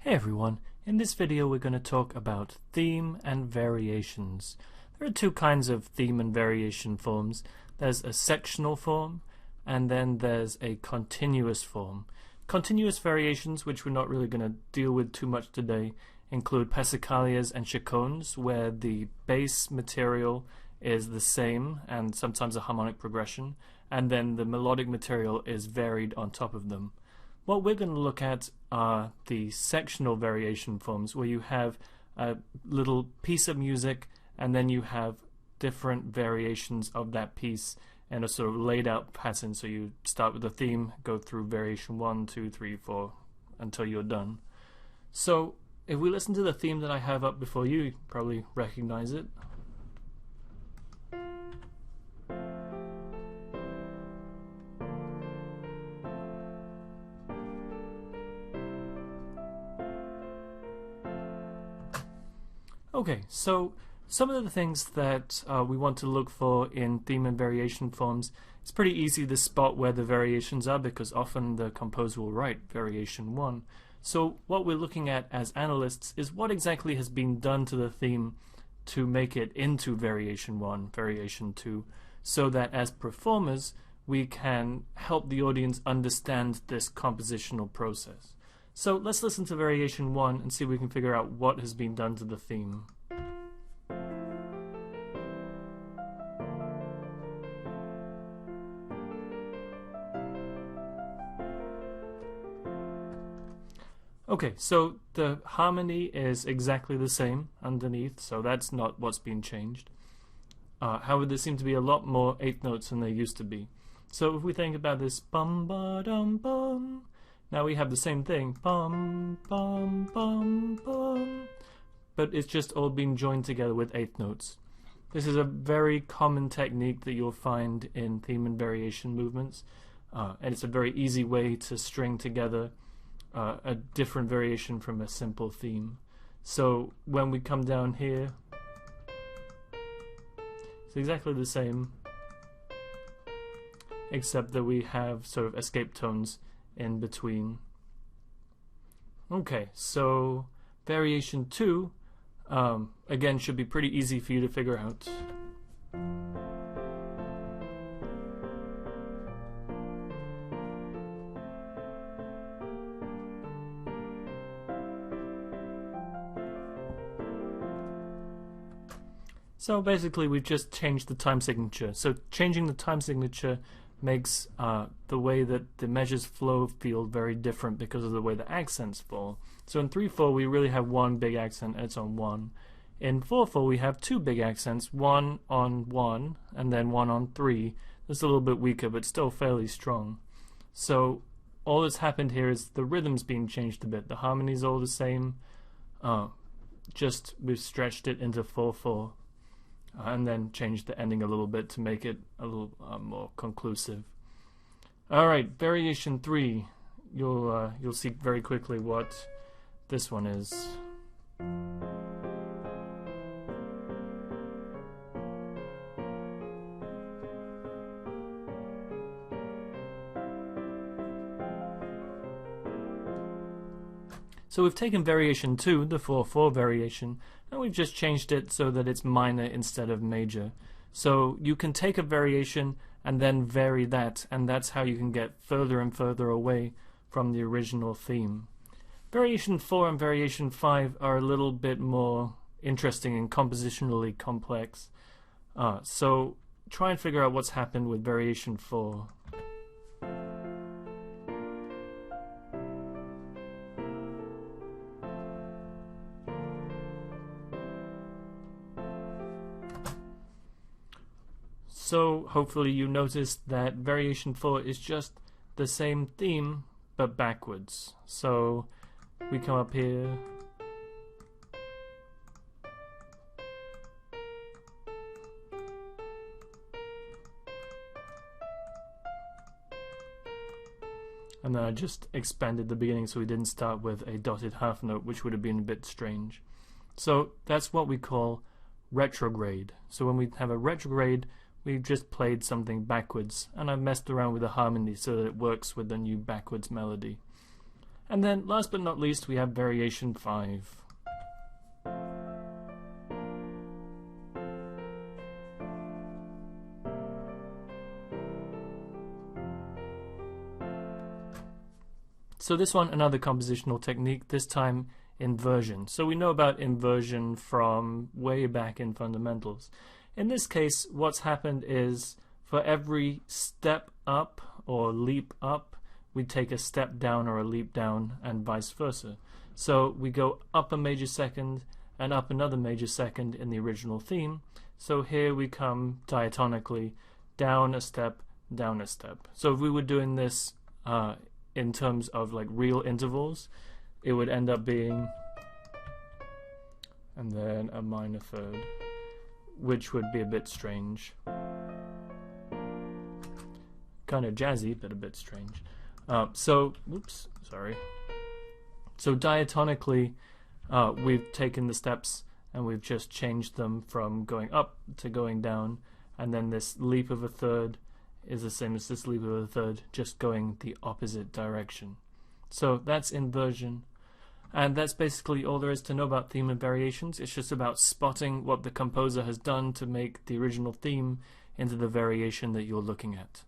Hey everyone, in this video we're going to talk about theme and variations. There are two kinds of theme and variation forms. There's a sectional form and then there's a continuous form. Continuous variations, which we're not really going to deal with too much today, include passacalias and chacones, where the base material is the same and sometimes a harmonic progression, and then the melodic material is varied on top of them. What we're going to look at are the sectional variation forms, where you have a little piece of music and then you have different variations of that piece in a sort of laid out pattern. So you start with the theme, go through variation 1, 2, 3, 4 until you're done. So if we listen to the theme that I have up before you, you probably recognize it. Okay, so some of the things that we want to look for in theme and variation forms, it's pretty easy to spot where the variations are because often the composer will write variation 1. So what we're looking at as analysts is what exactly has been done to the theme to make it into variation 1, variation 2, so that as performers we can help the audience understand this compositional process. So let's listen to variation 1 and see if we can figure out what has been done to the theme. Okay, so the harmony is exactly the same underneath, so that's not what's been changed. However, there seem to be a lot more eighth notes than there used to be. So if we think about this bum ba dum bum, now we have the same thing, bum bum bum bum, but it's just all been joined together with eighth notes. This is a very common technique that you'll find in theme and variation movements, and it's a very easy way to string together a different variation from a simple theme. So when we come down here, it's exactly the same, except that we have sort of escape tones in between. Okay, so variation 2 again should be pretty easy for you to figure out. So basically we've just changed the time signature. So changing the time signature makes the way that the measures flow feel very different because of the way the accents fall. So in 3/4 we really have one big accent and it's on 1. In 4/4 we have two big accents, one on 1 and then one on 3. It's a little bit weaker but still fairly strong. So all that's happened here is the rhythm's been changed a bit. The harmony's all the same, just we've stretched it into 4/4. And then change the ending a little bit to make it a little more conclusive. Alright, variation 3. You'll see very quickly what this one is. So we've taken variation 2, the 4/4 variation, and we've just changed it so that it's minor instead of major. So you can take a variation and then vary that, and that's how you can get further and further away from the original theme. Variation 4 and variation 5 are a little bit more interesting and compositionally complex. So try and figure out what's happened with variation 4. So hopefully you noticed that variation 4 is just the same theme but backwards. So we come up here, and then I just expanded the beginning so we didn't start with a dotted half note, which would have been a bit strange. So that's what we call retrograde. So when we have a retrograde, we've just played something backwards, and I've messed around with the harmony so that it works with the new backwards melody. And then last but not least we have variation 5. So this one, another compositional technique, this time inversion. So we know about inversion from way back in fundamentals. In this case, what's happened is for every step up or leap up, we take a step down or a leap down, and vice versa. So we go up a major second and up another major second in the original theme. So here we come diatonically down a step, down a step. So if we were doing this in terms of like real intervals, it would end up being and then a minor third, which would be a bit strange. Kind of jazzy, but a bit strange. So diatonically, we've taken the steps and we've just changed them from going up to going down, and then this leap of a third is the same as this leap of a third, just going the opposite direction. So that's inversion. And that's basically all there is to know about theme and variations. It's just about spotting what the composer has done to make the original theme into the variation that you're looking at.